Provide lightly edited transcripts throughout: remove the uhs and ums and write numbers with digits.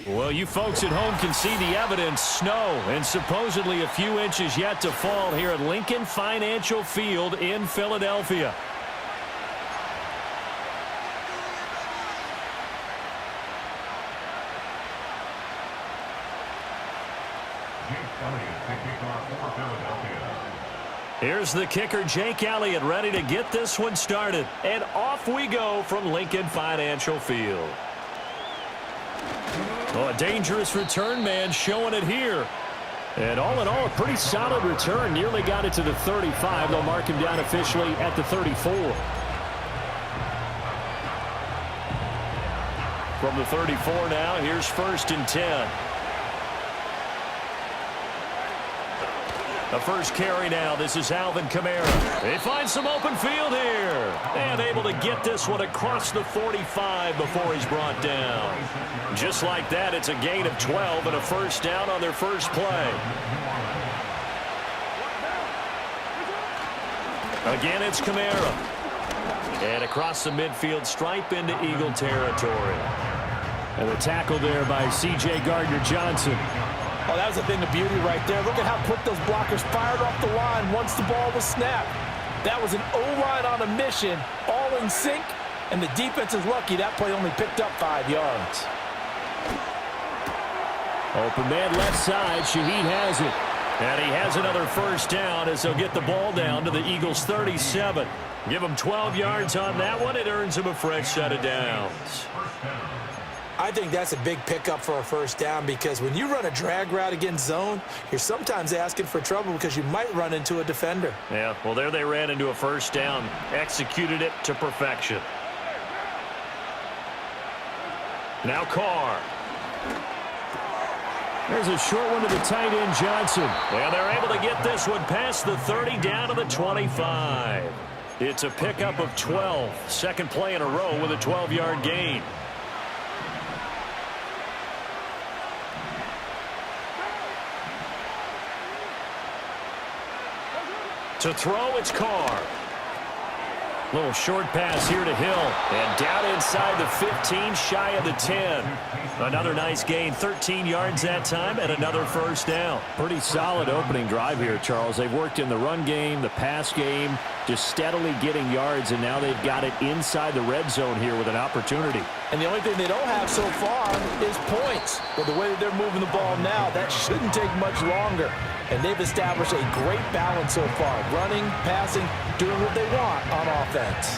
Well, you folks at home can see the evidence. Snow and supposedly a few inches yet to fall here at Lincoln Financial Field in Philadelphia. Here's the kicker, Jake Elliott, ready to get this one started. And off we go from Lincoln Financial Field. Oh, a dangerous return man showing it here. And all in all, a pretty solid return. Nearly got it to the 35. They'll mark him down officially at the 34. From the 34 now, here's 1st and 10. The first carry now. This is Alvin Kamara. They find some open field here. And able to get this one across the 45 before he's brought down. Just like that, it's a gain of 12 and a first down on their first play. Again, it's Kamara. And across the midfield stripe into Eagle territory. And the tackle there by C.J. Gardner-Johnson. Oh, that was a thing of beauty right there. Look at how quick those blockers fired off the line once the ball was snapped. That was an O-line on a mission, all in sync, and the defense is lucky that play only picked up 5 yards. Open man left side. Shaheed has it. And he has another first down as they'll get the ball down to the Eagles' 37. Give him 12 yards on that one. It earns him a fresh set of downs. I think that's a big pickup for a first down because when you run a drag route against zone, you're sometimes asking for trouble because you might run into a defender. Yeah, well, there they ran into a first down. Executed it to perfection. Now Carr. There's a short one to the tight end, Johnson. And they're able to get this one past the 30 down to the 25. It's a pickup of 12. Second play in a row with a 12-yard gain. To throw, it's Carr. Little short pass here to Hill. And down inside the 15, shy of the 10. Another nice gain, 13 yards that time, and another first down. Pretty solid opening drive here, Charles. They've worked in the run game, the pass game, just steadily getting yards, and now they've got it inside the red zone here with an opportunity. And the only thing they don't have so far is points. But the way that they're moving the ball now, that shouldn't take much longer. And they've established a great balance so far. Running, passing, doing what they want on offense.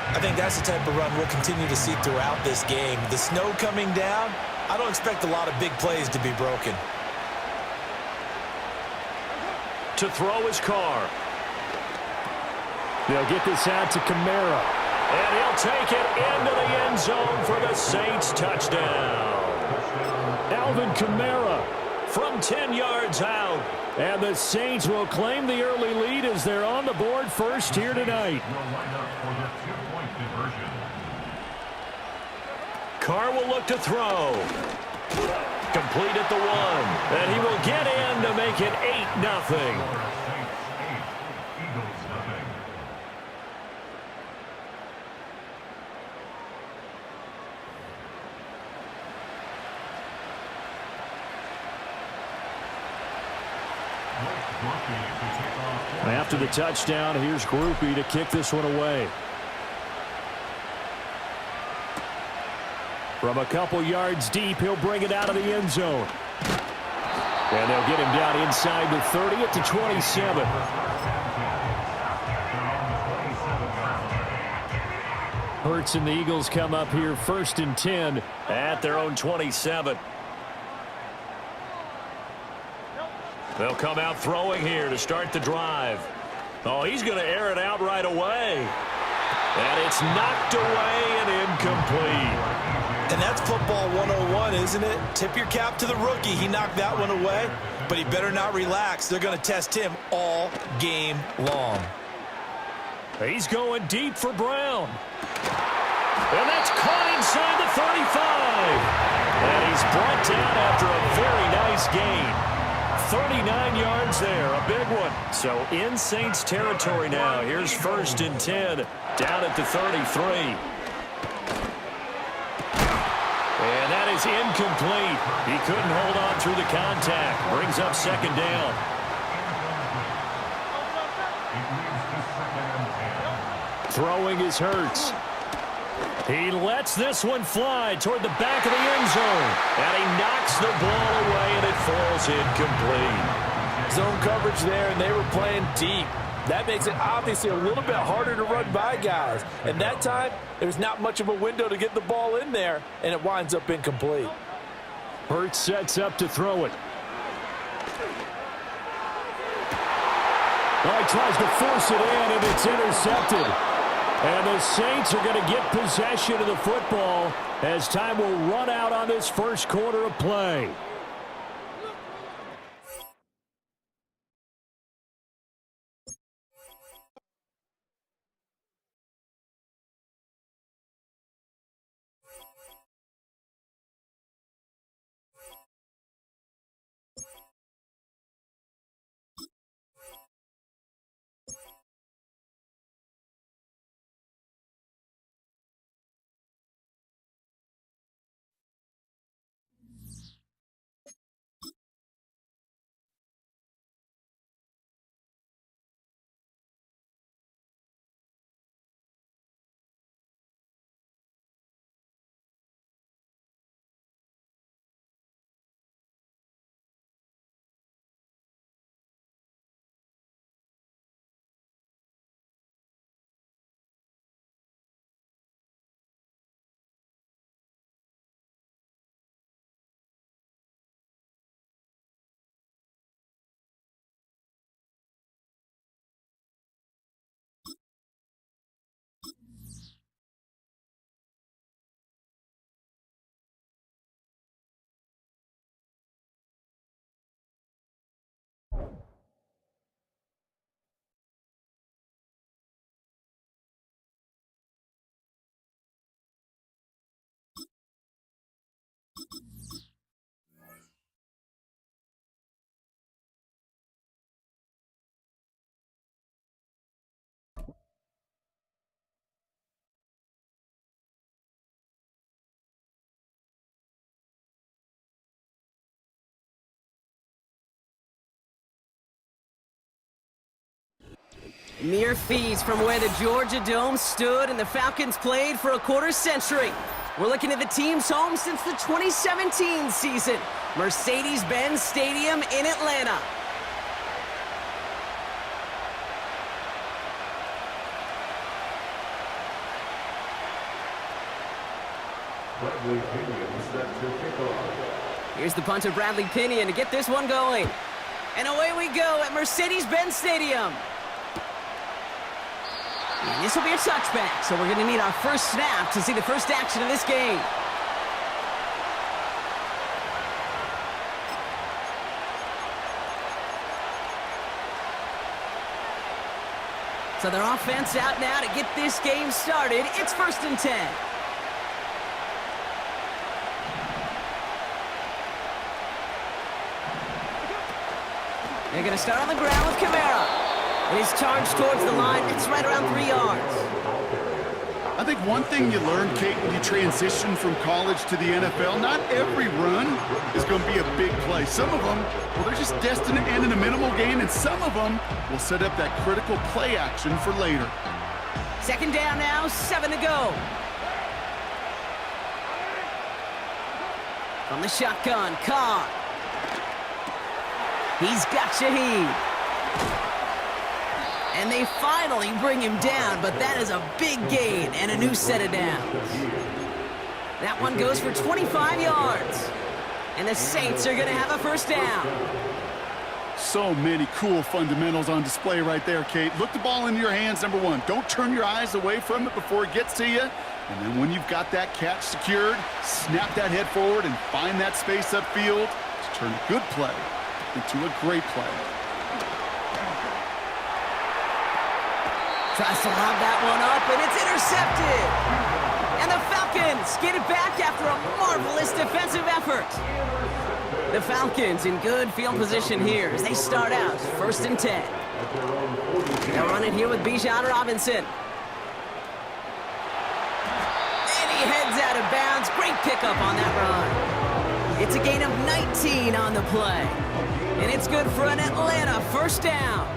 I think that's the type of run we'll continue to see throughout this game. The snow coming down, I don't expect a lot of big plays to be broken. To throw is Carr. They'll get this out to Kamara. And he'll take it into the end zone for the Saints touchdown. Alvin Kamara from 10 yards out. And the Saints will claim the early lead as they're on the board first here tonight. Carr will look to throw. Complete at the 1. And he will get in to make it 8-0. After the touchdown, here's Groupie to kick this one away. From a couple yards deep, he'll bring it out of the end zone. And they'll get him down inside the 30 at the 27. Hurts and the Eagles come up here 1st and 10 at their own 27. They'll come out throwing here to start the drive. Oh, he's going to air it out right away. And it's knocked away and incomplete. And that's football 101, isn't it? Tip your cap to the rookie. He knocked that one away, but he better not relax. They're going to test him all game long. He's going deep for Brown. And that's caught inside the 35. And he's brought down after a very nice gain. 39 yards there, a big one. So in Saints territory now. Here's 1st and 10 down at the 33. And that is incomplete. He couldn't hold on through the contact. Brings up second down. Throwing is Hurts. He lets this one fly toward the back of the end zone. And he knocks the ball away, and it falls incomplete. Zone coverage there, and they were playing deep. That makes it obviously a little bit harder to run by guys. And that time, there's not much of a window to get the ball in there, and it winds up incomplete. Hurts sets up to throw it. Well, he tries to force it in, and it's intercepted. And the Saints are going to get possession of the football as time will run out on this first quarter of play. Mere feet from where the Georgia Dome stood and the Falcons played for a quarter century. We're looking at the team's home since the 2017 season, Mercedes-Benz Stadium in Atlanta. Here's the punter, Bradley Pinion, to get this one going. And away we go at Mercedes-Benz Stadium. And this will be a touchback, so we're going to need our first snap to see the first action of this game. So their offense out now to get this game started. It's 1st and 10. They're going to start on the ground with Kamara. And he's charged towards the line. It's right around 3 yards. I think one thing you learn, Kate, when you transition from college to the NFL, not every run is going to be a big play. Some of them, well, they're just destined to end in a minimal gain, and some of them will set up that critical play action for later. 2nd down now, 7 to go. From the shotgun, Carr. He's got Shaheed. And they finally bring him down, but that is a big gain and a new set of downs. That one goes for 25 yards. And the Saints are going to have a first down. So many cool fundamentals on display right there, Kate. Look the ball into your hands, number one. Don't turn your eyes away from it before it gets to you. And then when you've got that catch secured, snap that head forward and find that space upfield to turn a good play into a great play. Tries to lob that one up, and it's intercepted. And the Falcons get it back after a marvelous defensive effort. The Falcons in good field position here as they start out 1st and 10. They'll run it here with Bijan Robinson. And he heads out of bounds. Great pickup on that run. It's a gain of 19 on the play. And it's good for an Atlanta first down.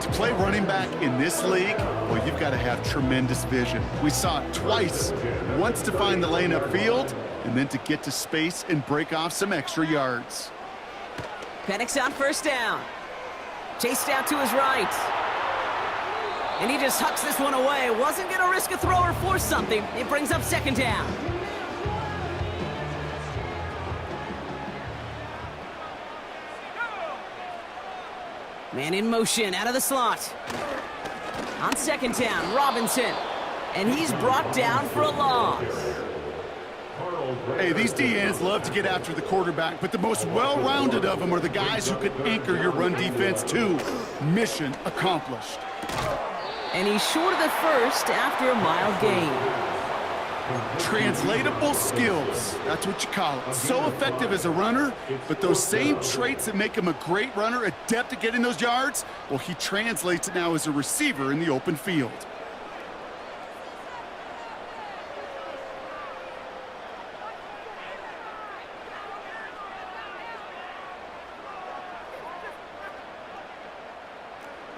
To play running back in this league, well, you've got to have tremendous vision. We saw it twice. Once to find the lane upfield, and then to get to space and break off some extra yards. Penix on first down. Chased out to his right. And he just hucks this one away. Wasn't going to risk a throw or force something. It brings up second down. Man in motion out of the slot. On second down, Robinson. And he's brought down for a loss. Hey, these DNs love to get after the quarterback, but the most well-rounded of them are the guys who could anchor your run defense too. Mission accomplished. And he's short of the first after a mile gain. Translatable skills, that's what you call it. So effective as a runner, but those same traits that make him a great runner, adept at getting those yards, well, he translates it now as a receiver in the open field.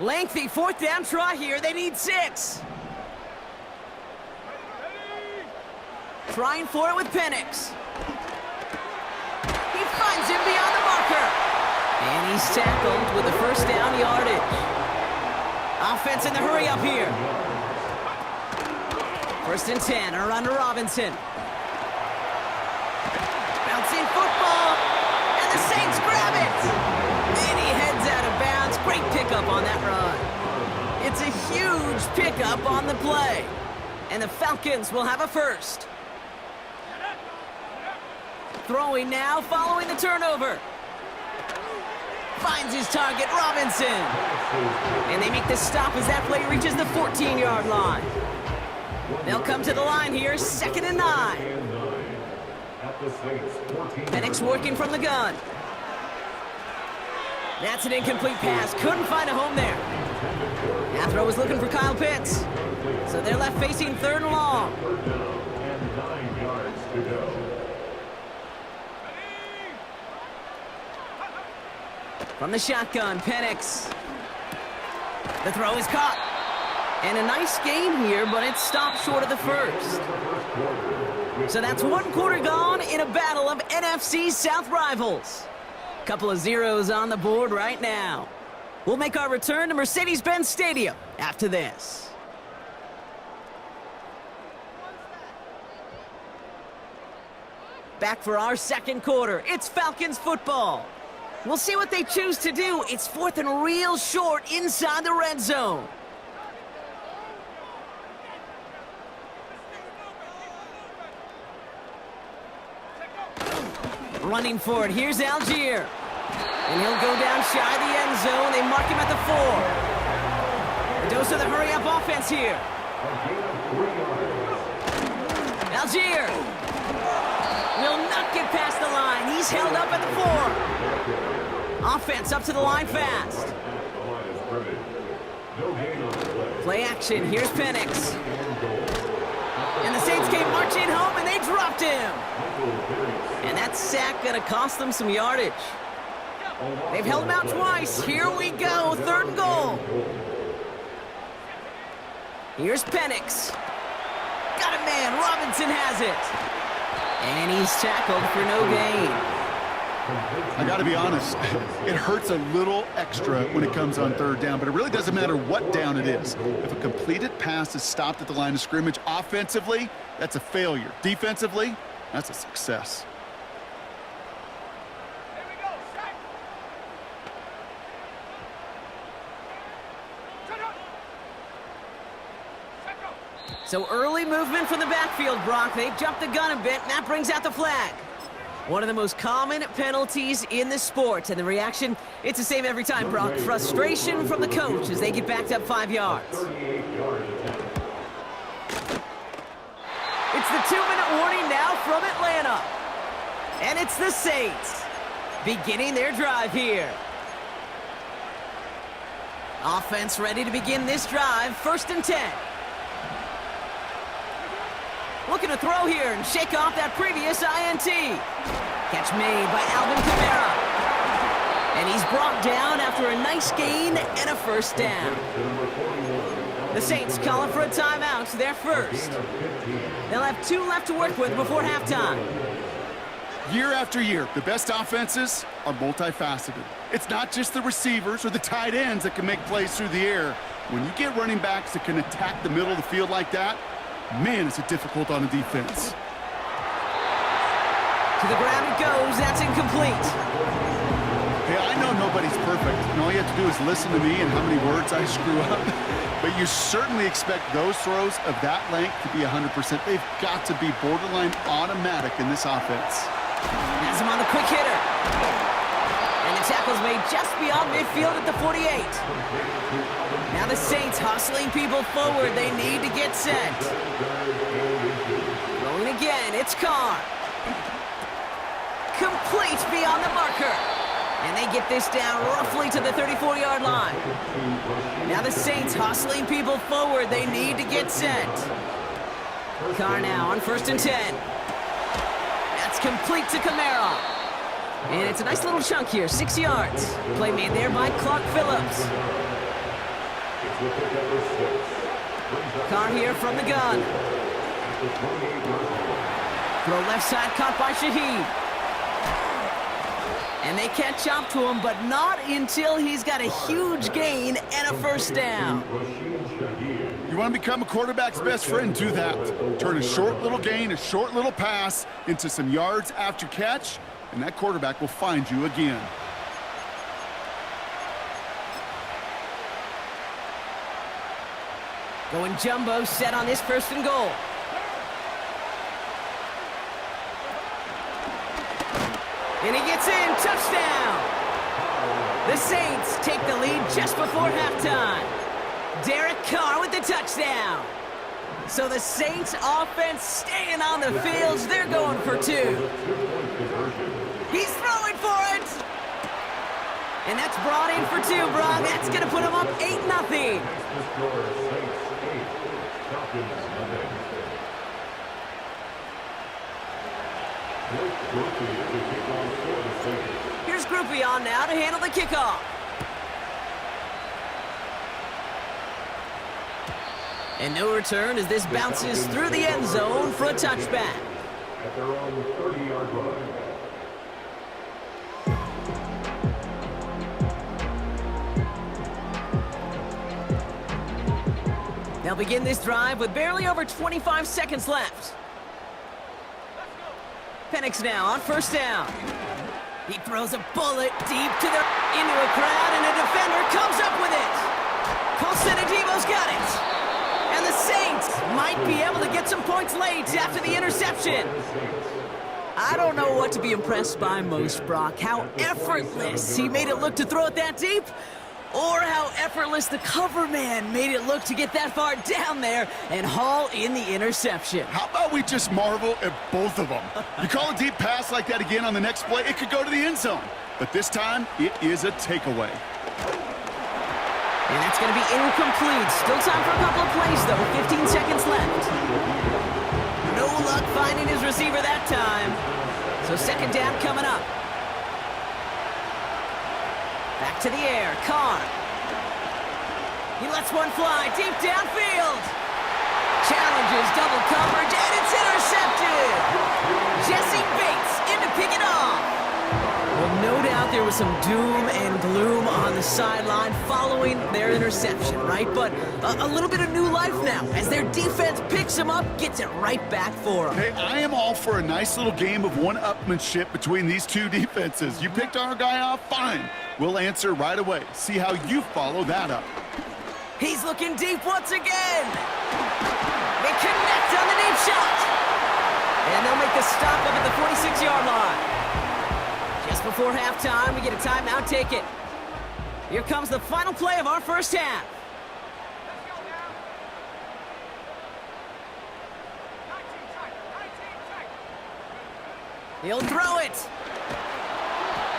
Lengthy fourth down try here. They need 6. Trying for it with Penix. He finds him beyond the marker. And he's tackled with the first down yardage. Offense in the hurry up here. 1st and 10, a run to Robinson. Bouncing football. And the Saints grab it. And he heads out of bounds. Great pickup on that run. It's a huge pickup on the play. And the Falcons will have a first. Throwing now, following the turnover. Finds his target, Robinson. And they make the stop as that play reaches the 14-yard line. They'll come to the line here, 2nd and 9. Penix working from the gun. That's an incomplete pass. Couldn't find a home there. That throw was looking for Kyle Pitts. So they're left facing 3rd and long. And 9 yards to go. From the shotgun, Penix. The throw is caught. And a nice gain here, but it stopped short of the first. So that's 1 quarter gone in a battle of NFC South rivals. Couple of zeros on the board right now. We'll make our return to Mercedes-Benz Stadium after this. Back for our 2nd quarter. It's Falcons football. We'll see what they choose to do. It's 4th and real short inside the red zone. Running for it. Here's Algier. And he'll go down shy of the end zone. They mark him at the 4. A dose of the hurry-up offense here. Algier will not get past the line. He's held up at the 4. Offense up to the line fast. Play action. Here's Penix. And the Saints came marching home, and they dropped him. And that sack going to cost them some yardage. They've held him out twice. Here we go. 3rd and goal. Here's Penix. Got a man. Robinson has it. And he's tackled for no gain. I got to be honest, it hurts a little extra when it comes on 3rd down, but it really doesn't matter what down it is. If a completed pass is stopped at the line of scrimmage, offensively, that's a failure. Defensively, that's a success. So early movement from the backfield, Brock. They jumped the gun a bit, and that brings out the flag. One of the most common penalties in the sport, and the reaction, it's the same every time, Brock. Frustration from the coach as they get backed up 5 yards. It's the 2-minute warning now from Atlanta. And it's the Saints beginning their drive here. Offense ready to begin this drive, 1st and 10. Looking to throw here and shake off that previous INT. Catch made by Alvin Kamara. And he's brought down after a nice gain and a first down. The Saints calling for a timeout, their first. They'll have 2 left to work with before halftime. Year after year, the best offenses are multifaceted. It's not just the receivers or the tight ends that can make plays through the air. When you get running backs that can attack the middle of the field like that, man, is it difficult on a defense. To the ground it goes. That's incomplete. Hey, I know nobody's perfect, and all you have to do is listen to me and how many words I screw up. But you certainly expect those throws of that length to be 100%. They've got to be borderline automatic in this offense. Has him on the quick hitter. And the tackle's made just beyond midfield at the 48. Now the Saints hustling people forward. They need to get set. Rolling again. It's Carr. Complete beyond the marker. And they get this down roughly to the 34-yard line. Now the Saints hustling people forward. They need to get set. Carr now on 1st and 10. That's complete to Kamara. And it's a nice little chunk here, 6 yards. Play made there by Clark Phillips. Carr here from the gun. Throw left side caught by Shaheed. And they catch up to him, but not until he's got a huge gain and a first down. You want to become a quarterback's best friend, do that. Turn a short little gain, a short little pass into some yards after catch, and that quarterback will find you again. Going jumbo set on this 1st and goal. And he gets in, touchdown! The Saints take the lead just before halftime. Derek Carr with the touchdown. So the Saints offense staying on the fields. They're going for 2. He's throwing for it! And that's brought in for 2, Brock. That's going to put him up 8-0. Here's Groupie on now to handle the kickoff. And no return as this bounces through the end zone for a touchback. At their own 30-yard line. They'll begin this drive with barely over 25 seconds left. Penix now on 1st down. He throws a bullet deep to the into a crowd, and a defender comes up with it. Colson Adebo's got it. And the Saints might be able to get some points late after the interception. I don't know what to be impressed by most, Brock. How effortless he made it look to throw it that deep, or how effortless the cover man made it look to get that far down there and haul in the interception. How about we just marvel at both of them? You call a deep pass like that again on the next play, it could go to the end zone. But this time, it is a takeaway. And that's going to be incomplete. Still time for a couple of plays, though. 15 seconds left. No luck finding his receiver that time. So 2nd down coming up. Back to the air. Carr. He lets one fly deep downfield. Challenges double coverage, and it's intercepted. Jesse Bates in to pick it off. Well, no doubt there was some doom and gloom on the sideline following their interception, right? But a little bit of new life now as their defense picks him up, gets it right back for them. Hey, I am all for a nice little game of one-upmanship between these two defenses. You picked our guy off, fine. We'll answer right away. See how you follow that up. He's looking deep once again. They connect on the deep shot. And they'll make the stop up at the 46-yard line. Just before halftime, we get a timeout. Take it. Here comes the final play of our first half. He'll throw it.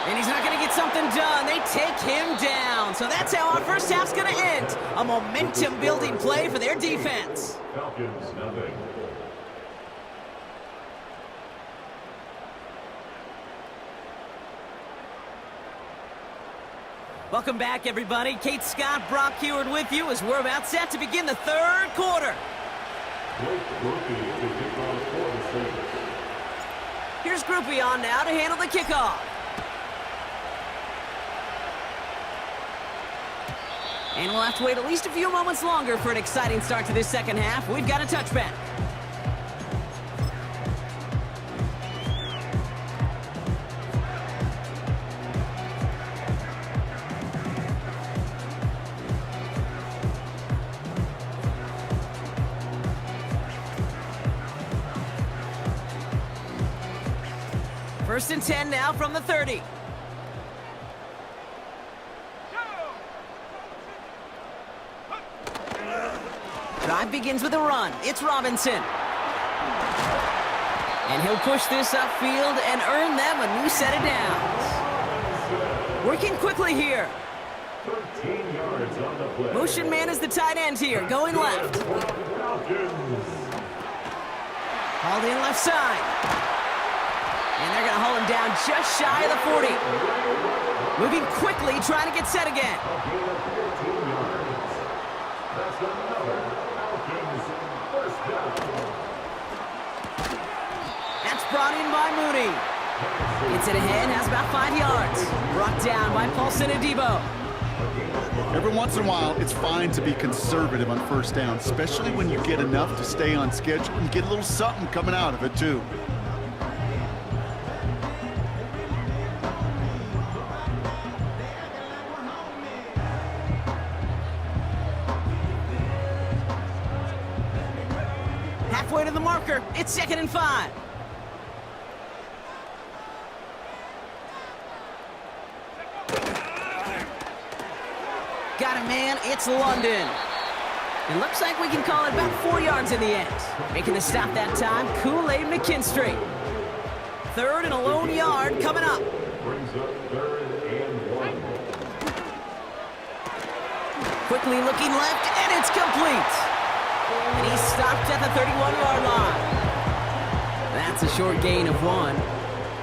And he's not going to get something done. They take him down. So that's how our first half's going to end. A momentum-building play for their defense. Falcons, nothing. Welcome back, everybody. Kate Scott, Brock Heward with you as we're about set to begin the third quarter. Here's Groupie on now to handle the kickoff. And we'll have to wait at least a few moments longer for an exciting start to this second half. We've got a touchback. First and 10 now from the 30. Drive begins with a run. It's Robinson. And he'll push this upfield and earn them a new set of downs. Working quickly here. 13 yards on the play. Motion man is the tight end here, going left. Hauled in left side. And they're going to haul him down just shy of the 40. Moving quickly, trying to get set again. That's brought in by Mooney. Gets it ahead, has about 5 yards. Brought down by Paulson Adebo. Every once in a while, it's fine to be conservative on first down, especially when you get enough to stay on schedule and get a little something coming out of it, too. Halfway to the marker. It's 2nd and 5. Got a man. It's London. It looks like we can call it about 4 yards in the end. Making the stop that time, Kool-Aid McKinstry. 3rd and a lone yard coming up. Brings up 3rd and 1. Quickly looking left, and it's complete. And he's stopped at the 31-yard line. That's a short gain of 1.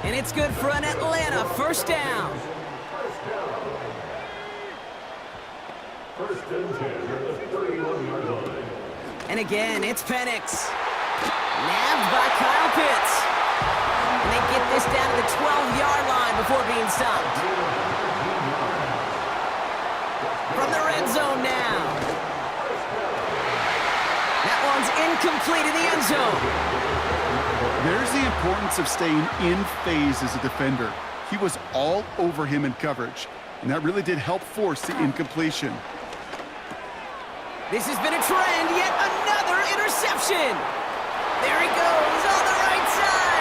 And it's good for an Atlanta first down. First and 10 at the 31-yard line. And again, it's Penix. Nabbed by Kyle Pitts. And they get this down to the 12-yard line before being stopped. From the red zone now. That one's incomplete in the end zone. There's the importance of staying in phase as a defender. He was all over him in coverage, and that really did help force the incompletion. This has been a trend, yet another interception. There he goes on the right side.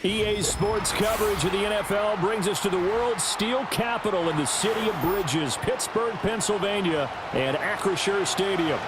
EA Sports coverage of the NFL brings us to the world's steel capital in the city of Bridges, Pittsburgh, Pennsylvania, and Acrisure Stadium.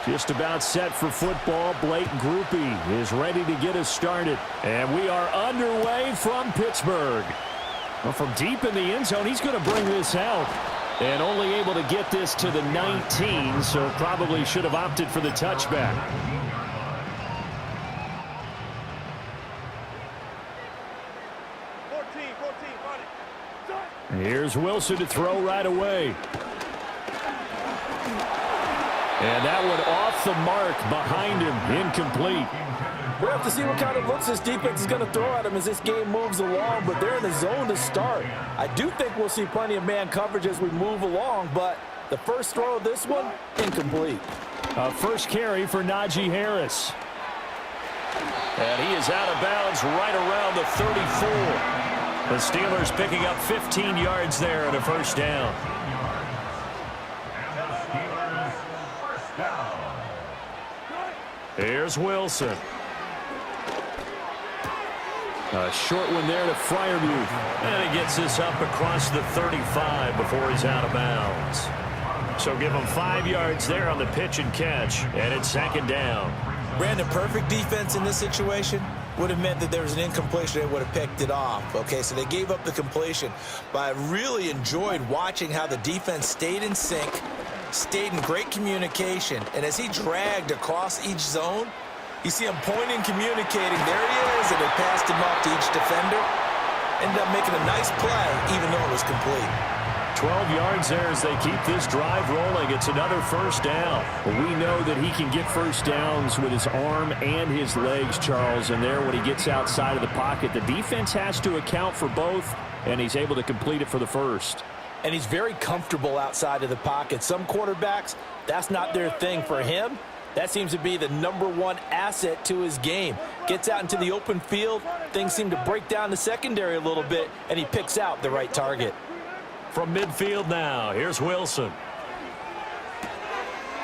Just about set for football. Blake Groupie is ready to get us started. And we are underway from Pittsburgh. Well, from deep in the end zone, he's going to bring this out. And only able to get this to the 19, so probably should have opted for the touchback. Here's Wilson to throw right away. And that one off the mark behind him, incomplete. We'll have to see what kind of looks this defense is going to throw at him as this game moves along, but they're in the zone to start. I do think we'll see plenty of man coverage as we move along, but the first throw of this one, incomplete. First carry for Najee Harris. And he is out of bounds right around the 34. The Steelers picking up 15 yards there and a first down. Here's Wilson. A short one there to Fryermuth. And he gets this up across the 35 before he's out of bounds. So give him 5 yards there on the pitch and catch. And it's second down. Brandon, perfect defense in this situation would have meant that there was an incompletion. They would have picked it off. Okay, so they gave up the completion. But I really enjoyed watching how the defense stayed in sync, stayed in great communication, and as he dragged across each zone, you see him pointing, communicating. There he is, and they passed him off to each defender. Ended up making a nice play, even though it was complete. 12 yards there as they keep this drive rolling. It's another first down. We know that he can get first downs with his arm and his legs, Charles, and there when he gets outside of the pocket, the defense has to account for both, and he's able to complete it for the first. And he's very comfortable outside of the pocket. Some quarterbacks, that's not their thing. For him, that seems to be the #1 asset to his game. Gets out into the open field, things seem to break down the secondary a little bit, and he picks out the right target. From midfield now, here's Wilson.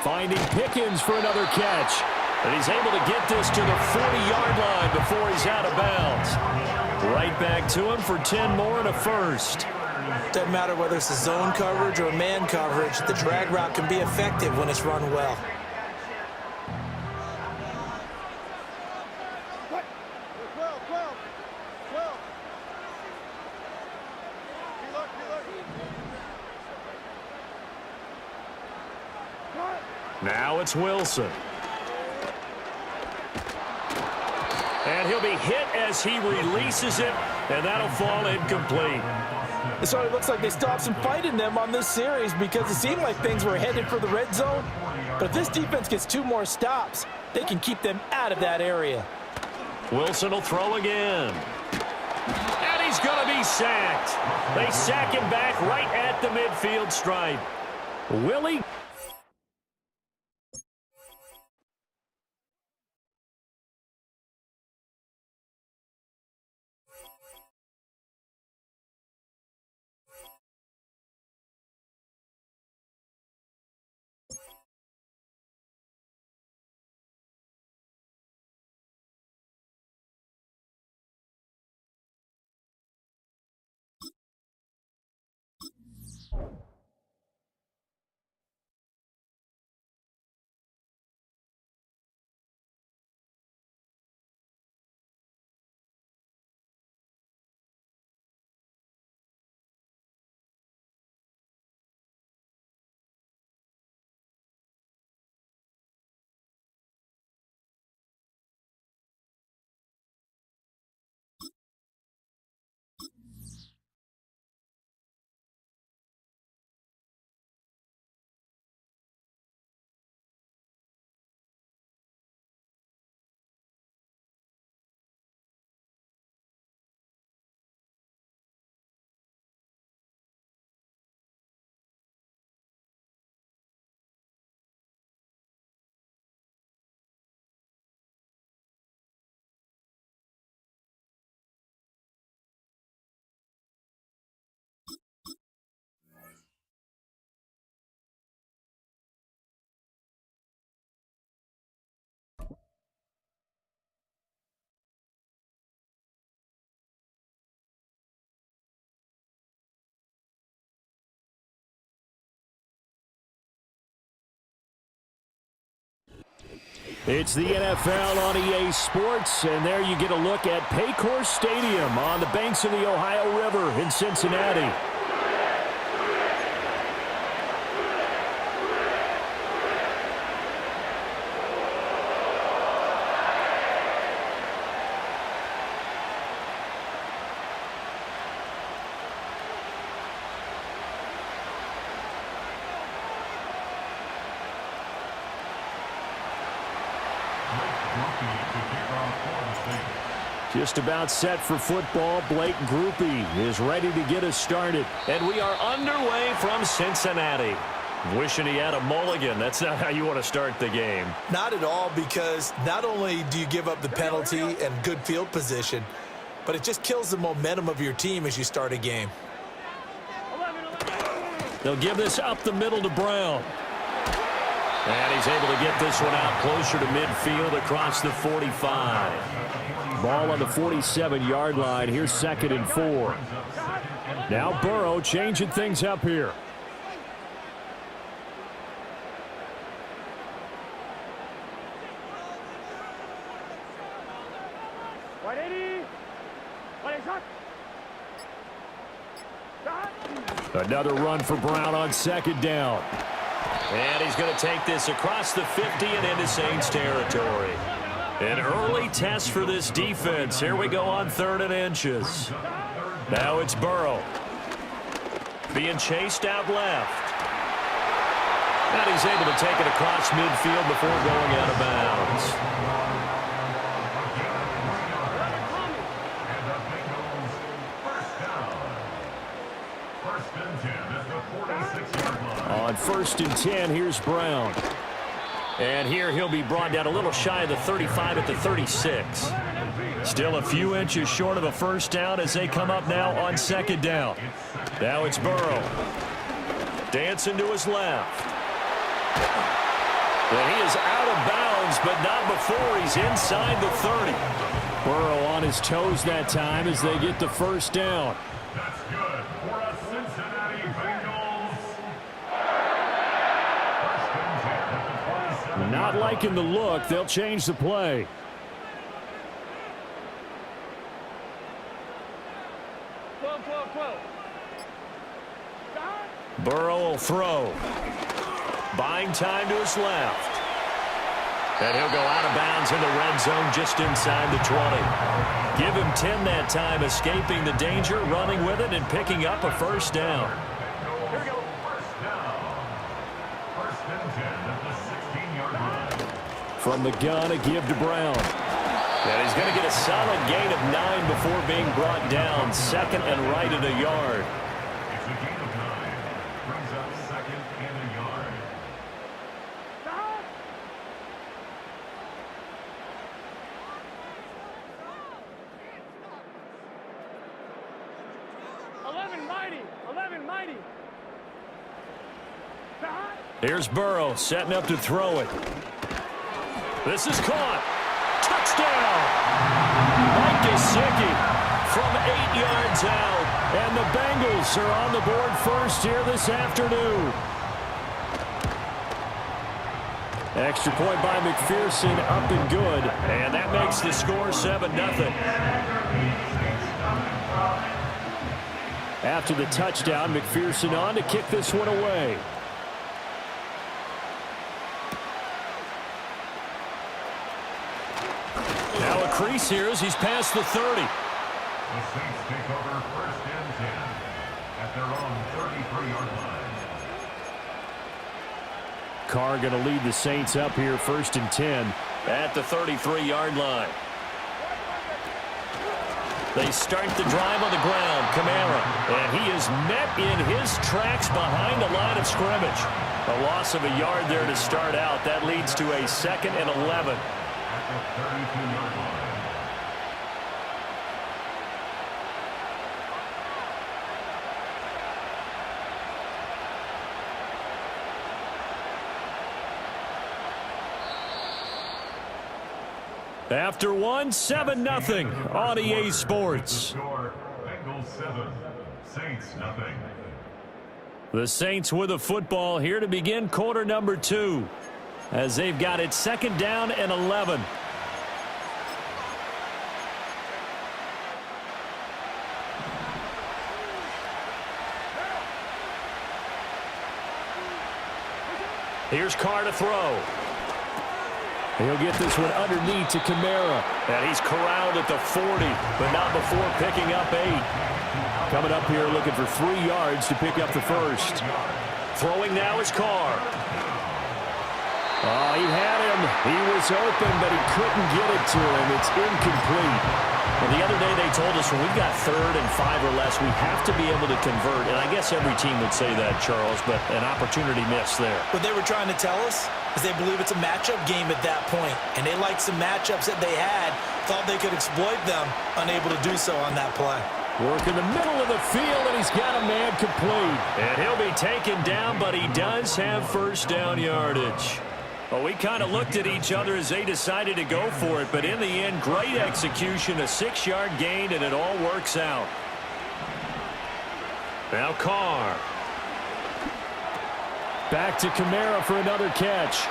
Finding Pickens for another catch. And he's able to get this to the 40-yard line before he's out of bounds. Right back to him for 10 more and a first. Doesn't matter whether it's a zone coverage or man coverage, the drag route can be effective when it's run well. Now it's Wilson. And he'll be hit as he releases it, and that'll fall incomplete. So it looks like they stopped some fight in them on this series because it seemed like things were headed for the red zone. But if this defense gets 2 more stops, they can keep them out of that area. Wilson will throw again. And he's going to be sacked. They sack him back right at the midfield stripe. Willie. It's the NFL on EA Sports, and there you get a look at Paycor Stadium on the banks of the Ohio River in Cincinnati. Just about set for football. Blake Groupie is ready to get us started. And we are underway from Cincinnati. Wishing he had a mulligan. That's not how you want to start the game. Not at all, because not only do you give up the penalty and good field position, but it just kills the momentum of your team as you start a game. They'll give this up the middle to Brown. And he's able to get this one out closer to midfield across the 45. Ball on the 47-yard line. Here's 2nd and 4. Now Burrow changing things up here. Another run for Brown on 2nd down. And he's going to take this across the 50 and into Saints territory. An early test for this defense. Here we go on 3rd and inches. Now it's Burrow. Being chased out left. And he's able to take it across midfield before going out of bounds. On 1st and 10, here's Brown. And here he'll be brought down a little shy of the 35 at the 36. Still a few inches short of a first down as they come up now on 2nd down. Now it's Burrow. Dancing to his left. And he is out of bounds, but not before he's inside the 30. Burrow on his toes that time as they get the first down. That's good for a Cincinnati Bengals. Not liking the look. They'll change the play. Burrow will throw. Buying time to his left. And he'll go out of bounds in the red zone just inside the 20. Give him 10 that time, escaping the danger, running with it, and picking up a first down. Here we go. First down. 1st and 10 at the 16-yard line. From the gun, a give to Brown. And he's going to get a solid gain of 9 before being brought down. 2nd and right at a yard. It's a gain of 9. Brings up 2nd and a yard. Here's Burrow setting up to throw it. This is caught. Touchdown! Mike Gesicki from 8 yards out. And the Bengals are on the board first here this afternoon. Extra point by McPherson, up and good. And that makes the score 7-0. After the touchdown, McPherson on to kick this one away. Now a crease here as he's past the 30. The Saints take over 1st and 10 at their own 33-yard line. Carr going to lead the Saints up here 1st and 10 at the 33-yard line. They start the drive on the ground. Kamara, and he is met in his tracks behind the line of scrimmage. A loss of a yard there to start out. That leads to a 2nd and 11. At the 32-yard line. After one, 7-0 on EA Sports. Score, Bengals 7, Saints nothing. The Saints with a football here to begin quarter number 2. as they've got it 2nd down and 11. Here's Carr to throw. He'll get this one underneath to Kamara. And he's corralled at the 40, but not before picking up 8. Coming up here looking for 3 yards to pick up the first. Throwing now is Carr. Oh, he had him. He was open, but he couldn't get it to him. It's incomplete. And the other day they told us when we've got 3rd and 5 or less, we have to be able to convert. And I guess every team would say that, Charles, but an opportunity missed there. What they were trying to tell us is they believe it's a matchup game at that point. And they liked some matchups that they had, thought they could exploit them, unable to do so on that play. Work in the middle of the field, and he's got a man complete. And he'll be taken down, but he does have 1st down yardage. Well, we kind of looked at each other as they decided to go for it, but in the end, great execution, a 6-yard gain, and it all works out. Now Carr. Back to Kamara for another catch.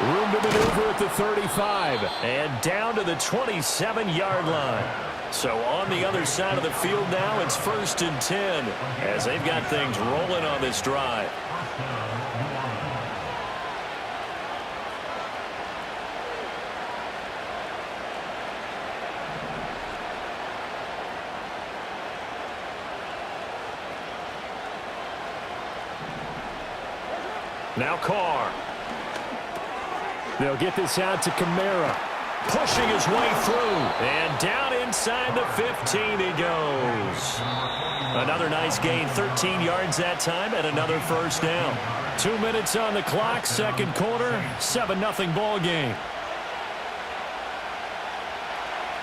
Room to maneuver at the 35, and down to the 27-yard line. So on the other side of the field now, it's 1st and 10, as they've got things rolling on this drive. Now Carr. They'll get this out to Kamara. Pushing his way through. And down inside the 15 he goes. Another nice gain. 13 yards that time and another 1st down. 2 minutes on the clock. 2nd quarter. 7-0 ball game.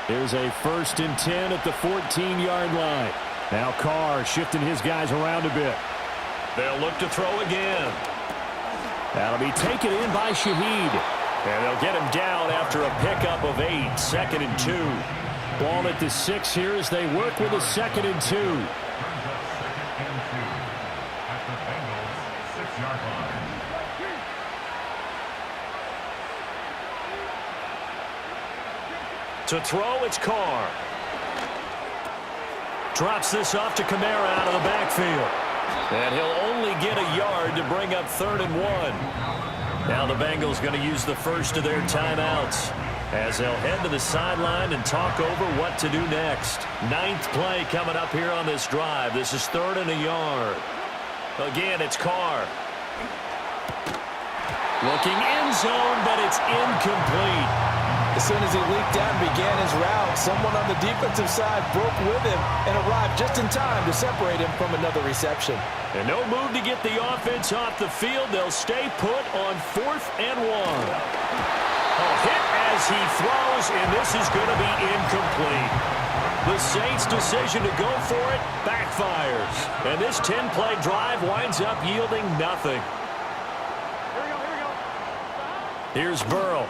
Here's a 1st and 10 at the 14-yard line. Now Carr shifting his guys around a bit. They'll look to throw again. That'll be taken in by Shaheed. And they'll get him down after a pickup of 8. 2nd and 2. Ball at the 6 here as they work with a 2nd and 2. At the Bengals 6-yard line. To throw, it's Carr. Drops this off to Kamara out of the backfield. And he'll only get a yard to bring up 3rd and 1. Now the Bengals going to use the first of their timeouts as they'll head to the sideline and talk over what to do next. 9th play coming up here on this drive. This is 3rd and a yard. Again, it's Carr. Looking end zone, but it's incomplete. As soon as he leaped down and began his route, someone on the defensive side broke with him and arrived just in time to separate him from another reception. And no move to get the offense off the field. They'll stay put on 4th and 1. A hit as he throws, and this is going to be incomplete. The Saints' decision to go for it backfires. And this 10-play drive winds up yielding nothing. Here's Burrow.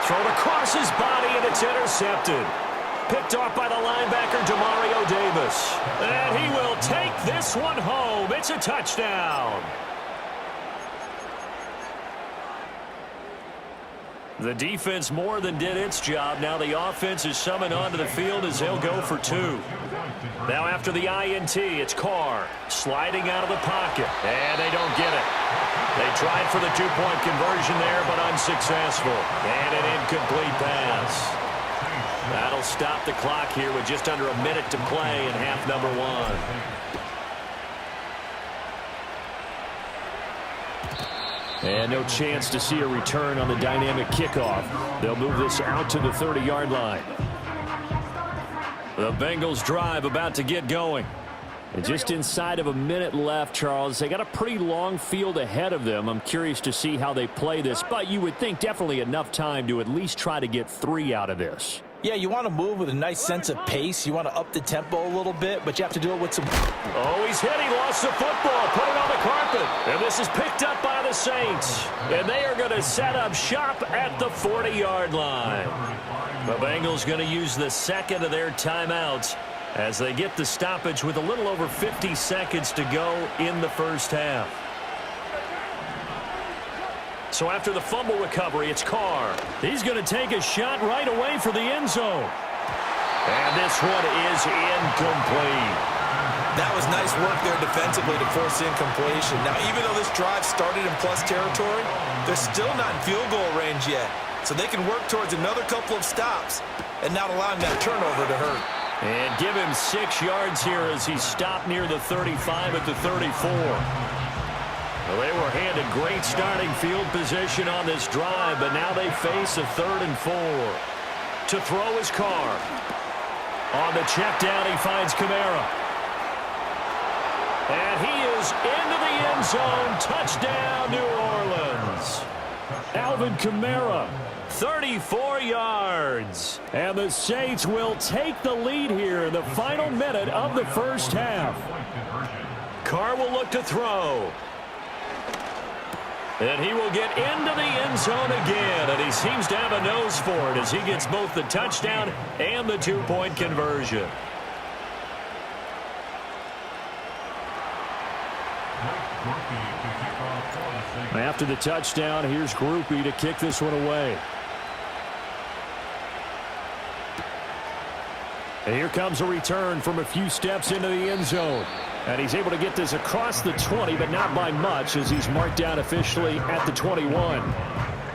Thrown across his body, and it's intercepted. Picked off by the linebacker, Demario Davis. And he will take this one home. It's a touchdown. The defense more than did its job. Now the offense is summoned onto the field as they'll go for 2. Now after the INT, it's Carr sliding out of the pocket. And they don't get it. They tried for the 2-point conversion there, but unsuccessful. And an incomplete pass. That'll stop the clock here with just under a minute to play in half number 1. And no chance to see a return on the dynamic kickoff. They'll move this out to the 30-yard line. The Bengals drive about to get going. And just inside of a minute left, Charles. They got a pretty long field ahead of them. I'm curious to see how they play this, but you would think definitely enough time to at least try to get 3 out of this. Yeah, you want to move with a nice sense of pace. You want to up the tempo a little bit, but you have to do it with some... Oh, he's hit. He lost the football. Put it on the carpet. And this is picked up by the Saints. And they are going to set up shop at the 40-yard line. The Bengals going to use the 2nd of their timeouts as they get the stoppage with a little over 50 seconds to go in the first half. So after the fumble recovery, it's Carr. He's going to take a shot right away for the end zone. And this one is incomplete. That was nice work there defensively to force incompletion. Now, even though this drive started in plus territory, they're still not in field goal range yet. So they can work towards another couple of stops and not allowing that turnover to hurt. And give him 6 yards here as he stopped near the 35 at the 34. Well, they were handed great starting field position on this drive, but now they face a 3rd and 4. To throw his Carr. On the check down, he finds Kamara. And he is into the end zone. Touchdown, New Orleans. Alvin Kamara, 34 yards. And the Saints will take the lead here in the final minute of the first half. Carr will look to throw. And he will get into the end zone again, and he seems to have a nose for it as he gets both the touchdown and the 2-point conversion. After the touchdown, here's Groupie to kick this one away. And here comes a return from a few steps into the end zone. And he's able to get this across the 20, but not by much as he's marked down officially at the 21.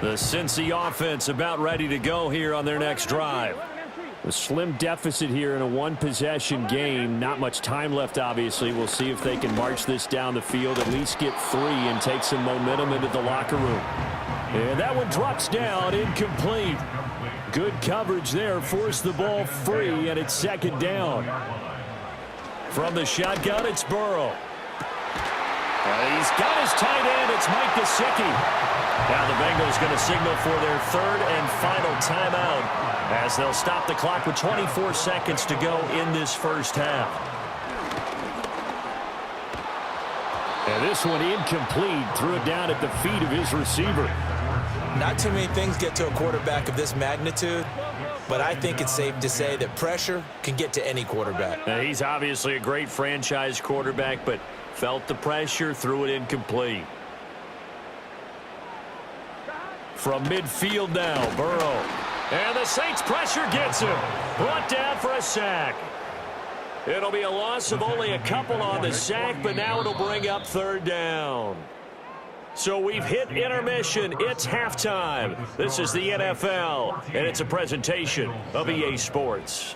The Cincy offense about ready to go here on their next drive. A slim deficit here in a one-possession game. Not much time left, obviously. We'll see if they can march this down the field, at least get 3 and take some momentum into the locker room. And that one drops down, incomplete. Good coverage there, forced the ball free, and it's 2nd down. From the shotgun, it's Burrow. He's got his tight end. It's Mike Gesicki. Now the Bengals going to signal for their 3rd and final timeout as they'll stop the clock with 24 seconds to go in this first half. And this one incomplete. Threw it down at the feet of his receiver. Not too many things get to a quarterback of this magnitude, but I think it's safe to say that pressure can get to any quarterback. Now, he's obviously a great franchise quarterback, but felt the pressure, threw it incomplete. From midfield now, Burrow. And the Saints pressure gets him. Brought down for a sack. It'll be a loss of only a couple on the sack, but now it'll bring up 3rd down. So we've hit intermission. It's halftime. This is the NFL, and it's a presentation of EA Sports.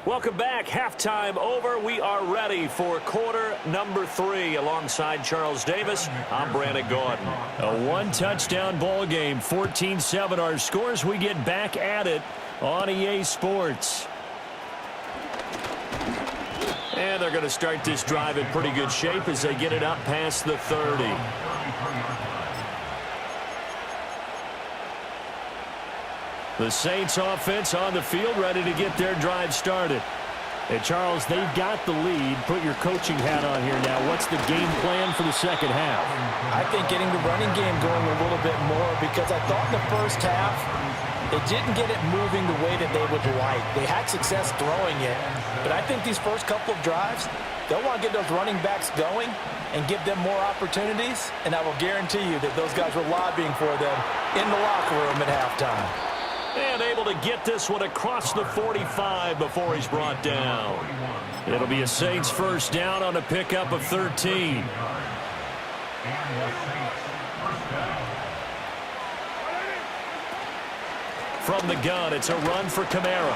Welcome back. Halftime over. We are ready for quarter number 3. Alongside Charles Davis, I'm Brandon Gordon. A one-touchdown ball game, 14-7 our scores. We get back at it on EA Sports. And they're going to start this drive in pretty good shape as they get it up past the 30. The Saints offense on the field ready to get their drive started. And Charles, they've got the lead. Put your coaching hat on here now. What's the game plan for the second half? I think getting the running game going a little bit more, because I thought in the first half they didn't get it moving the way that they would like. They had success throwing it, but I think these first couple of drives, they'll want to get those running backs going and give them more opportunities, and I will guarantee you that those guys were lobbying for them in the locker room at halftime. And able to get this one across the 45 before he's brought down. It'll be a Saints first down on a pickup of 13. From the gun, it's a run for Kamara.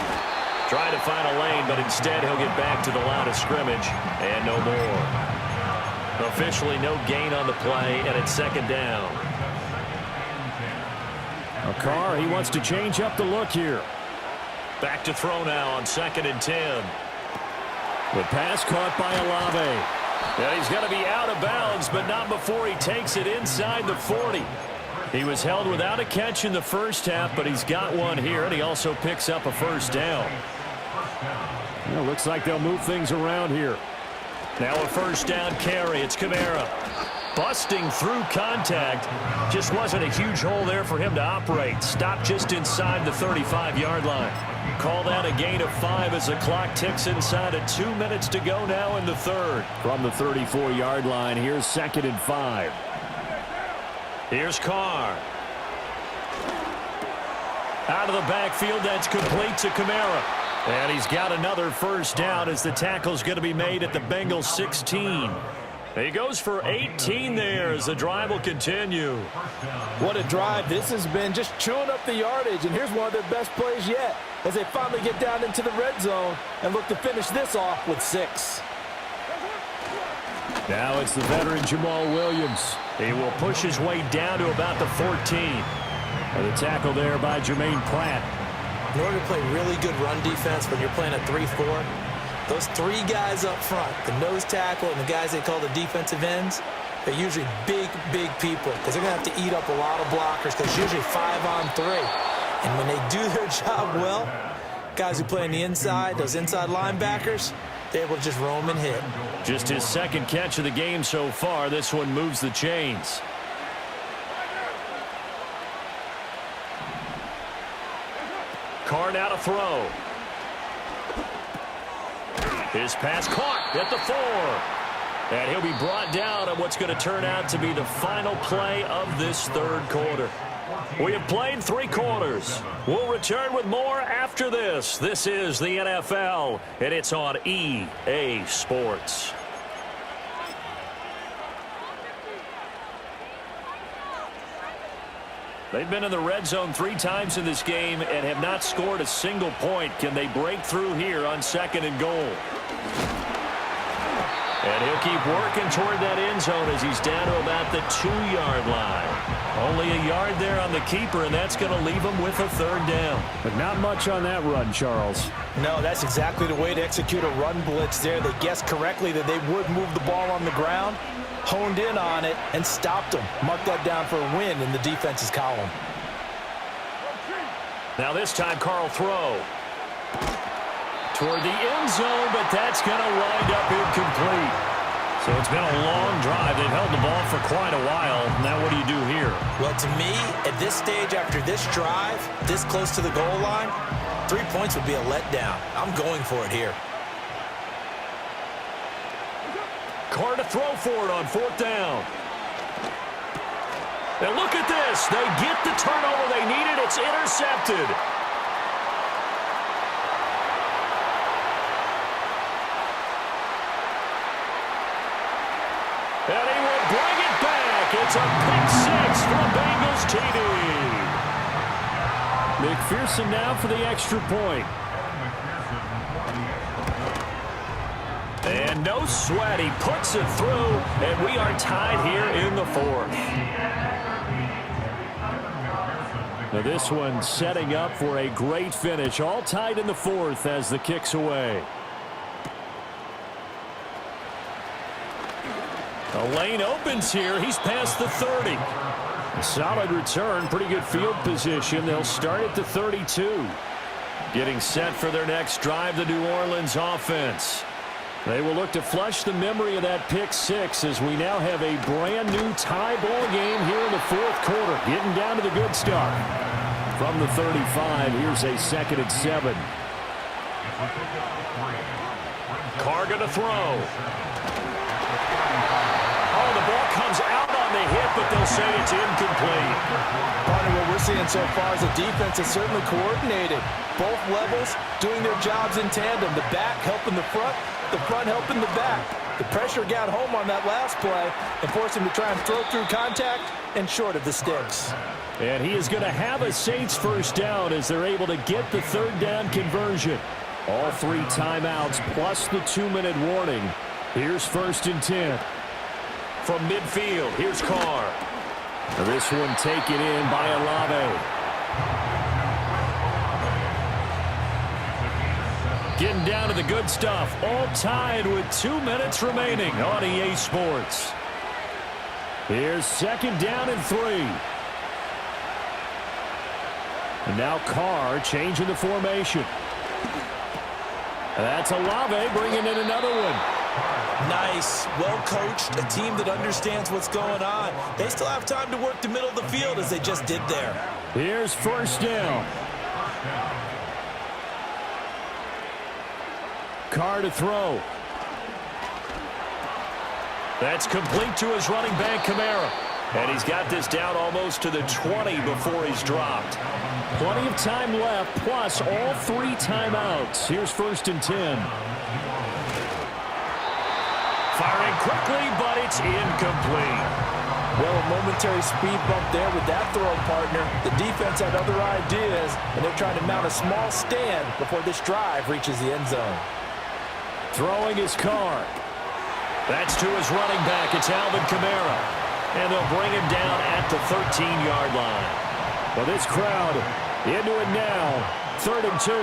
Trying to find a lane, but instead he'll get back to the line of scrimmage. And no more. Officially no gain on the play, and it's 2nd down. Carr, he wants to change up the look here. Back to throw now on 2nd and 10. The pass caught by Olave. Yeah, he's going to be out of bounds, but not before he takes it inside the 40. He was held without a catch in the first half, but he's got one here, and he also picks up a first down. Well, looks like they'll move things around here. Now a first down carry. It's Kamara. Busting through contact. Just wasn't a huge hole there for him to operate. Stopped just inside the 35-yard line. Call that a gain of 5 as the clock ticks inside of 2 minutes to go now in the third. From the 34-yard line, here's 2nd and 5. Here's Carr. Out of the backfield, that's complete to Kamara. And he's got another first down as the tackle's going to be made at the Bengals 16. He goes for 18 there as the drive will continue. What a drive. This has been just chewing up the yardage, and here's one of their best plays yet as they finally get down into the red zone and look to finish this off with 6. Now it's the veteran Jamal Williams. He will push his way down to about the 14. And the tackle there by Jermaine Pratt. In order to play really good run defense when you're playing a 3-4, those 3 guys up front, the nose tackle and the guys they call the defensive ends, they're usually big, big people because they're going to have to eat up a lot of blockers because usually 5-on-3. And when they do their job well, guys who play on the inside, those inside linebackers, they're able to just roam and hit. Just his 2nd catch of the game so far. This one moves the chains. Carr now to throw. His pass caught at the 4. And he'll be brought down on what's going to turn out to be the final play of this third quarter. We have played 3 quarters. We'll return with more after this. This is the NFL, and it's on EA Sports. They've been in the red zone 3 times in this game and have not scored a single point. Can they break through here on 2nd and goal? And he'll keep working toward that end zone as he's down to about the 2-yard line. Only a yard there on the keeper, and that's going to leave him with a 3rd down. But not much on that run, Charles. No, that's exactly the way to execute a run blitz there. They guessed correctly that they would move the ball on the ground, honed in on it, and stopped them. Mark that down for a win in the defense's column. Now this time, Carl throw. Toward the end zone, but that's going to wind up incomplete. So it's been a long drive. They've held the ball for quite a while. Now what do you do here? Well, to me, at this stage, after this drive, this close to the goal line, 3 points would be a letdown. I'm going for it here. Carr to throw for it on 4th down. And look at this. They get the turnover they needed. It's intercepted. And he will bring it back. It's a pick 6 for the Bengals TD. McPherson now for the extra point. And no sweat. He puts it through, and we are tied here in the 4th. Now this one setting up for a great finish. All tied in the 4th as the kick's away. The lane opens here. He's past the 30. A solid return. Pretty good field position. They'll start at the 32. Getting set for their next drive, the New Orleans offense. They will look to flush the memory of that pick 6 as we now have a brand new tie ball game here in the 4th quarter. Getting down to the good stuff. From the 35, here's a 2nd and 7. Carr going to throw. Oh, the ball comes out on the hit, but they'll say it's incomplete. Partner, what we're seeing so far is the defense is certainly coordinated. Both levels doing their jobs in tandem. The back helping the front helping the back. The pressure got home on that last play and forced him to try and throw through contact and short of the sticks. And he is going to have a Saints first down as they're able to get the 3rd down conversion. All 3 timeouts plus the 2-minute warning. Here's 1st and 10. From midfield, here's Carr. Now this one taken in by Olave. Getting down to the good stuff. All tied with 2 minutes remaining on EA Sports. Here's 2nd down and 3. And now Carr changing the formation. That's Olave bringing in another one. Nice, well-coached, a team that understands what's going on. They still have time to work the middle of the field as they just did there. Here's 1st down. Carr to throw. That's complete to his running back, Kamara. And he's got this down almost to the 20 before he's dropped. Plenty of time left, plus all 3 timeouts. Here's 1st and 10. Firing quickly, but it's incomplete. Well, a momentary speed bump there with that throw, partner. The defense had other ideas, and they're trying to mount a small stand before this drive reaches the end zone. Throwing his Carr. That's to his running back. It's Alvin Kamara. And they'll bring him down at the 13-yard line. Well, this crowd into it now. 3rd and 2.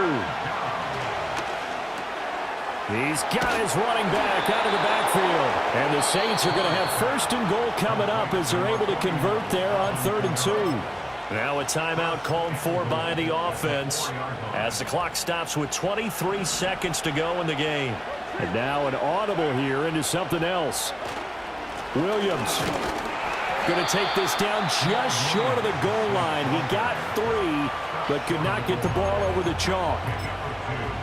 He's got his running back out of the backfield. And the Saints are going to have 1st and goal coming up as they're able to convert there on 3rd and 2. Now a timeout called for by the offense as the clock stops with 23 seconds to go in the game. And now an audible here into something else. Williams going to take this down just short of the goal line. He got 3, but could not get the ball over the chalk.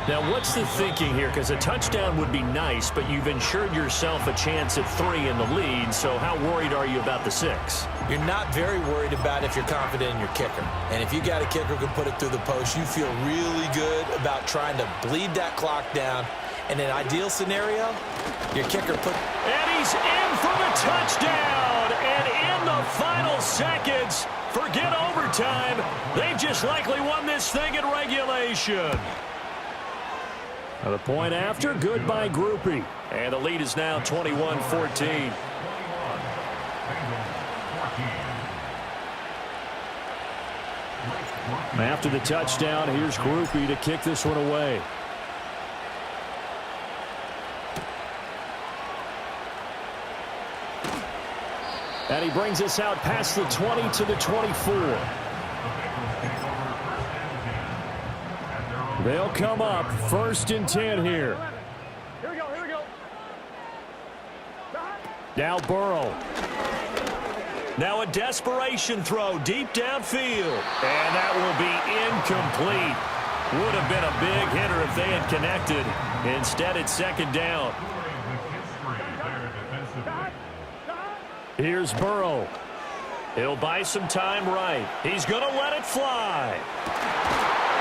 Now, what's the thinking here? Because a touchdown would be nice, but you've ensured yourself a chance at 3 in the lead, so how worried are you about the 6? You're not very worried about if you're confident in your kicker. And if you got a kicker who can put it through the post, you feel really good about trying to bleed that clock down. In an ideal scenario, your kicker put... And he's in for the touchdown! And in the final seconds, forget overtime. They've just likely won this thing in regulation. Now the point after, good by Groupie. And the lead is now 21-14. After the touchdown, here's Groupie to kick this one away. And he brings us out past the 20 to the 24. They'll come up 1st and 10 here. Here we go. Now Burrow. Now a desperation throw deep downfield. And that will be incomplete. Would have been a big hitter if they had connected. Instead, it's 2nd down. Here's Burrow. He'll buy some time right. He's going to let it fly.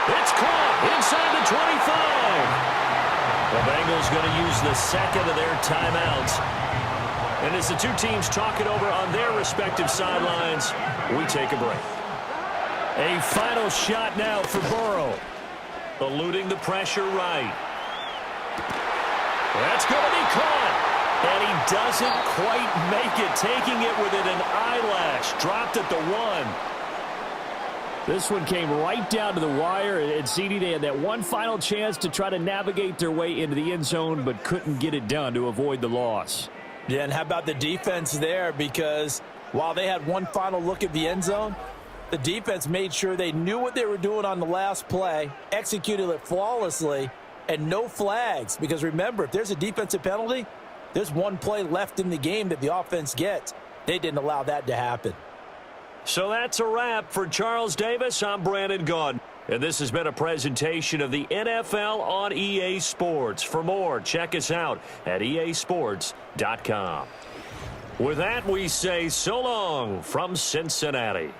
It's caught inside the 25. The Bengals going to use the 2nd of their timeouts. And as the 2 teams talk it over on their respective sidelines, we take a break. A final shot now for Burrow. Eluding the pressure right. That's going to be caught. And he doesn't quite make it, taking it within an eyelash. Dropped at the 1. This one came right down to the wire. And CD, they had that one final chance to try to navigate their way into the end zone, but couldn't get it done to avoid the loss. Yeah, and how about the defense there? Because while they had one final look at the end zone, the defense made sure they knew what they were doing on the last play, executed it flawlessly, and no flags. Because remember, if there's a defensive penalty, there's one play left in the game that the offense gets. They didn't allow that to happen. So that's a wrap for Charles Davis. I'm Brandon Gaudin. And this has been a presentation of the NFL on EA Sports. For more, check us out at easports.com. With that, we say so long from Cincinnati.